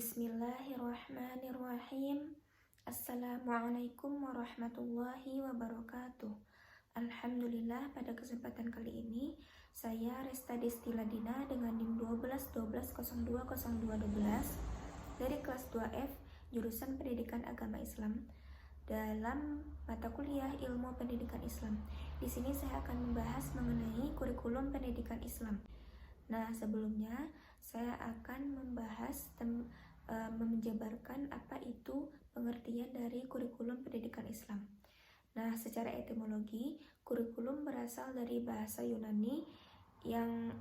Bismillahirrahmanirrahim. Assalamualaikum warahmatullahi wabarakatuh. Alhamdulillah, pada kesempatan kali ini saya Resta Desti Ladina dengan NIM 12 dari kelas 2F jurusan Pendidikan Agama Islam dalam mata kuliah Ilmu Pendidikan Islam. Di sini saya akan membahas mengenai kurikulum pendidikan Islam. Nah, sebelumnya saya akan membahas menjabarkan apa itu pengertian dari kurikulum pendidikan Islam. Nah, secara etimologi, kurikulum berasal dari bahasa Yunani yang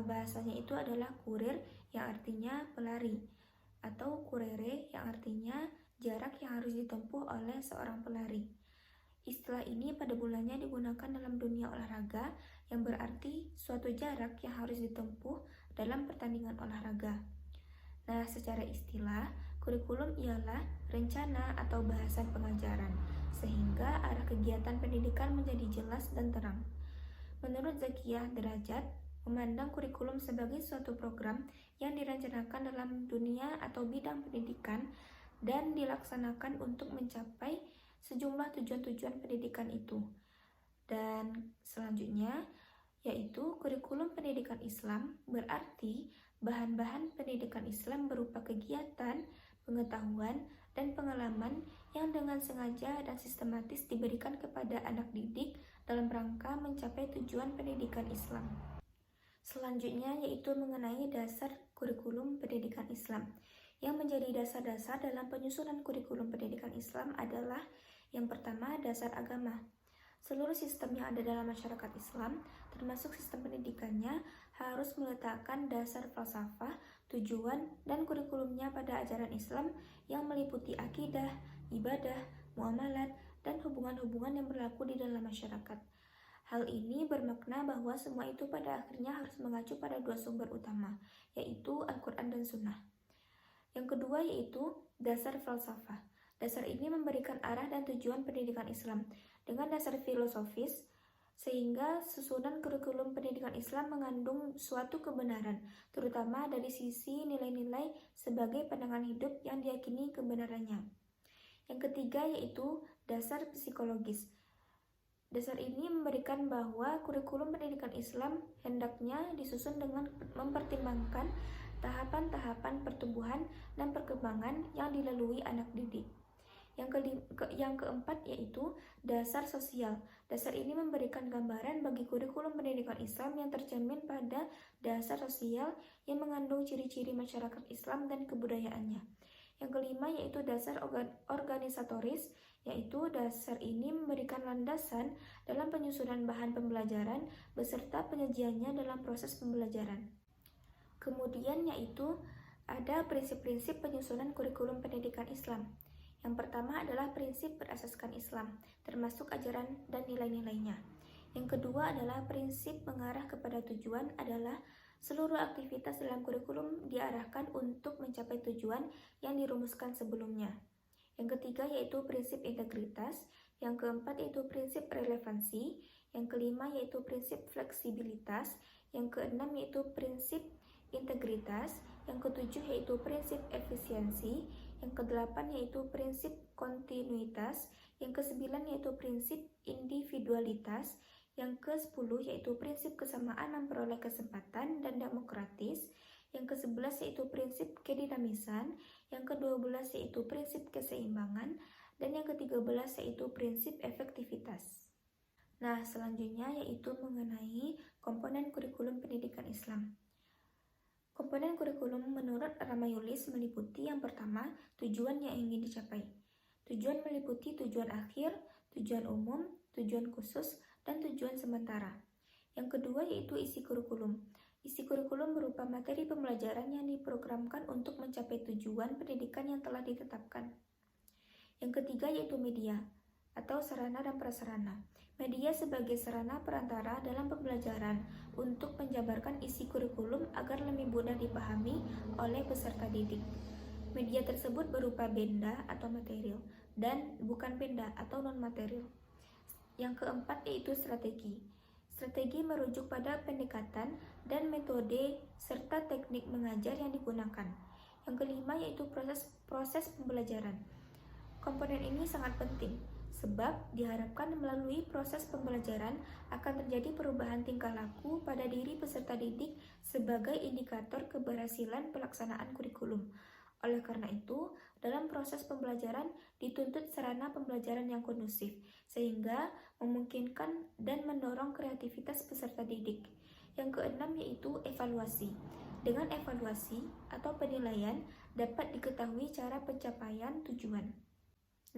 bahasanya itu adalah kurir yang artinya pelari, atau kurere yang artinya jarak yang harus ditempuh oleh seorang pelari. Istilah ini pada mulanya digunakan dalam dunia olahraga yang berarti suatu jarak yang harus ditempuh dalam pertandingan olahraga. Nah, secara istilah, kurikulum ialah rencana atau bahasan pengajaran, sehingga arah kegiatan pendidikan menjadi jelas dan terang. Menurut Zakiyah Derajat, memandang kurikulum sebagai suatu program yang direncanakan dalam dunia atau bidang pendidikan dan dilaksanakan untuk mencapai sejumlah tujuan-tujuan pendidikan itu. Dan selanjutnya, yaitu kurikulum pendidikan Islam berarti bahan-bahan pendidikan Islam berupa kegiatan, pengetahuan, dan pengalaman yang dengan sengaja dan sistematis diberikan kepada anak didik dalam rangka mencapai tujuan pendidikan Islam. Selanjutnya yaitu mengenai dasar kurikulum pendidikan Islam. Yang menjadi dasar-dasar dalam penyusunan kurikulum pendidikan Islam adalah yang pertama, dasar agama. Seluruh sistem yang ada dalam masyarakat Islam, termasuk sistem pendidikannya, harus meletakkan dasar falsafah, tujuan, dan kurikulumnya pada ajaran Islam yang meliputi akidah, ibadah, muamalat, dan hubungan-hubungan yang berlaku di dalam masyarakat. Hal ini bermakna bahwa semua itu pada akhirnya harus mengacu pada dua sumber utama, yaitu Al-Quran dan Sunnah. Yang kedua yaitu dasar falsafah. Dasar ini memberikan arah dan tujuan pendidikan Islam dengan dasar filosofis, sehingga susunan kurikulum pendidikan Islam mengandung suatu kebenaran, terutama dari sisi nilai-nilai sebagai pandangan hidup yang diyakini kebenarannya. Yang ketiga yaitu dasar psikologis. Dasar ini memberikan bahwa kurikulum pendidikan Islam hendaknya disusun dengan mempertimbangkan tahapan-tahapan pertumbuhan dan perkembangan yang dilalui anak didik. Yang keempat yaitu dasar sosial. Dasar ini memberikan gambaran bagi kurikulum pendidikan Islam yang tercermin pada dasar sosial yang mengandung ciri-ciri masyarakat Islam dan kebudayaannya. Yang kelima yaitu dasar organisatoris, yaitu dasar ini memberikan landasan dalam penyusunan bahan pembelajaran beserta penyajiannya dalam proses pembelajaran. Kemudian yaitu ada prinsip-prinsip penyusunan kurikulum pendidikan Islam. Yang pertama adalah prinsip berasaskan Islam, termasuk ajaran dan nilai-nilainya. Yang kedua adalah prinsip mengarah kepada tujuan adalah seluruh aktivitas dalam kurikulum diarahkan untuk mencapai tujuan yang dirumuskan sebelumnya. Yang ketiga yaitu prinsip integritas, yang keempat yaitu prinsip relevansi, yang kelima yaitu prinsip fleksibilitas, yang keenam yaitu prinsip integritas, yang ketujuh yaitu prinsip efisiensi, yang kedelapan yaitu prinsip kontinuitas, yang kesembilan yaitu prinsip individualitas, yang ke-10 yaitu prinsip kesamaan memperoleh kesempatan dan demokratis, yang ke-11 yaitu prinsip kedinamisan, yang ke-12 yaitu prinsip keseimbangan, dan yang ke-13 yaitu prinsip efektivitas. Nah, selanjutnya yaitu mengenai komponen kurikulum pendidikan Islam. Komponen kurikulum menurut Ramayulis meliputi yang pertama, tujuan yang ingin dicapai. Tujuan meliputi tujuan akhir, tujuan umum, tujuan khusus, dan tujuan sementara. Yang kedua yaitu isi kurikulum. Isi kurikulum berupa materi pembelajaran yang diprogramkan untuk mencapai tujuan pendidikan yang telah ditetapkan. Yang ketiga yaitu media atau sarana dan prasarana. Media sebagai sarana perantara dalam pembelajaran untuk menjabarkan isi kurikulum agar lebih mudah dipahami oleh peserta didik. Media tersebut berupa benda atau material dan bukan benda atau non-material. Yang keempat yaitu strategi. Strategi merujuk pada pendekatan dan metode serta teknik mengajar yang digunakan. Yang kelima yaitu proses pembelajaran. Komponen ini sangat penting, sebab diharapkan melalui proses pembelajaran akan terjadi perubahan tingkah laku pada diri peserta didik sebagai indikator keberhasilan pelaksanaan kurikulum. Oleh karena itu, dalam proses pembelajaran dituntut sarana pembelajaran yang kondusif, sehingga memungkinkan dan mendorong kreativitas peserta didik. Yang keenam yaitu evaluasi. Dengan evaluasi atau penilaian dapat diketahui cara pencapaian tujuan.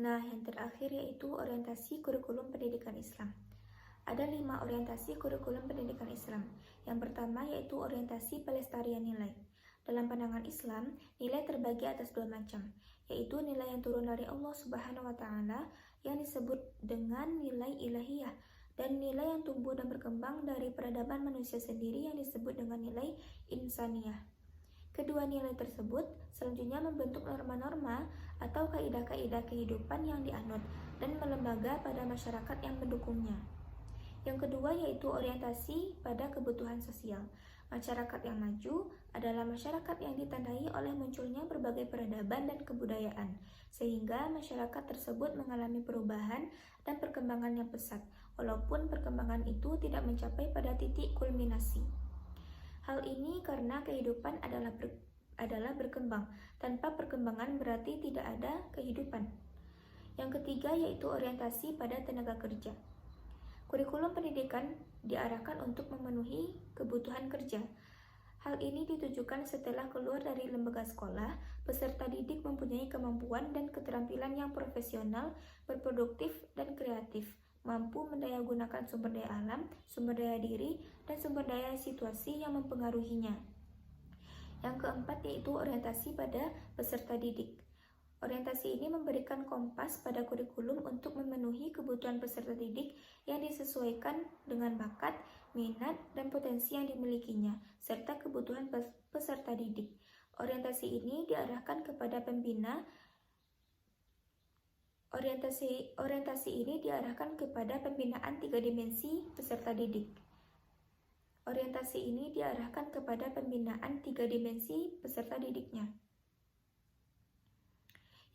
Nah, yang terakhir yaitu orientasi kurikulum pendidikan Islam. Ada 5 orientasi kurikulum pendidikan Islam. Yang pertama yaitu orientasi pelestarian nilai. Dalam pandangan Islam, nilai terbagi atas 2 macam, yaitu nilai yang turun dari Allah Subhanahu wa Ta'ala yang disebut dengan nilai ilahiyah, dan nilai yang tumbuh dan berkembang dari peradaban manusia sendiri yang disebut dengan nilai insaniyah. Kedua nilai tersebut selanjutnya membentuk norma-norma atau kaidah-kaidah kehidupan yang dianut dan melembaga pada masyarakat yang mendukungnya. Yang kedua yaitu orientasi pada kebutuhan sosial. Masyarakat yang maju adalah masyarakat yang ditandai oleh munculnya berbagai peradaban dan kebudayaan, sehingga masyarakat tersebut mengalami perubahan dan perkembangan yang pesat, walaupun perkembangan itu tidak mencapai pada titik kulminasi. Hal ini karena kehidupan adalah berkembang. Tanpa perkembangan berarti tidak ada kehidupan. Yang ketiga yaitu orientasi pada tenaga kerja. Kurikulum pendidikan diarahkan untuk memenuhi kebutuhan kerja. Hal ini ditujukan setelah keluar dari lembaga sekolah, peserta didik mempunyai kemampuan dan keterampilan yang profesional, berproduktif, dan kreatif, mampu mendayagunakan sumber daya alam, sumber daya diri, dan sumber daya situasi yang mempengaruhinya. Yang keempat yaitu orientasi pada peserta didik. Orientasi ini memberikan kompas pada kurikulum untuk memenuhi kebutuhan peserta didik yang disesuaikan dengan bakat, minat, dan potensi yang dimilikinya, serta kebutuhan peserta didik. Orientasi ini diarahkan kepada pembina. Orientasi ini diarahkan kepada pembinaan 3 dimensi peserta didik. Orientasi ini diarahkan kepada pembinaan 3 dimensi peserta didiknya.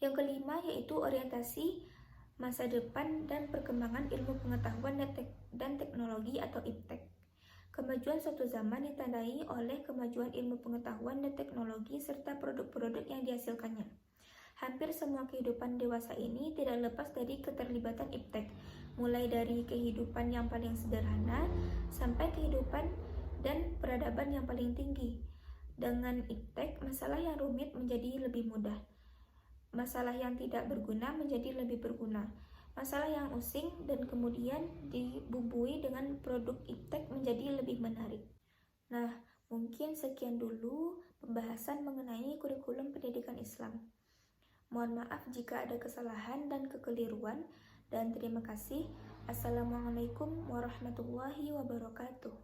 Yang kelima yaitu orientasi masa depan dan perkembangan ilmu pengetahuan dan teknologi atau IPTEK. Kemajuan suatu zaman ditandai oleh kemajuan ilmu pengetahuan dan teknologi serta produk-produk yang dihasilkannya. Hampir semua kehidupan dewasa ini tidak lepas dari keterlibatan IPTEK, mulai dari kehidupan yang paling sederhana sampai kehidupan dan peradaban yang paling tinggi. Dengan IPTEK, masalah yang rumit menjadi lebih mudah. Masalah yang tidak berguna menjadi lebih berguna. Masalah yang using dan kemudian dibumbui dengan produk IPTEK menjadi lebih menarik. Nah, mungkin sekian dulu pembahasan mengenai kurikulum pendidikan Islam. Mohon maaf jika ada kesalahan dan kekeliruan, dan terima kasih. Assalamualaikum warahmatullahi wabarakatuh.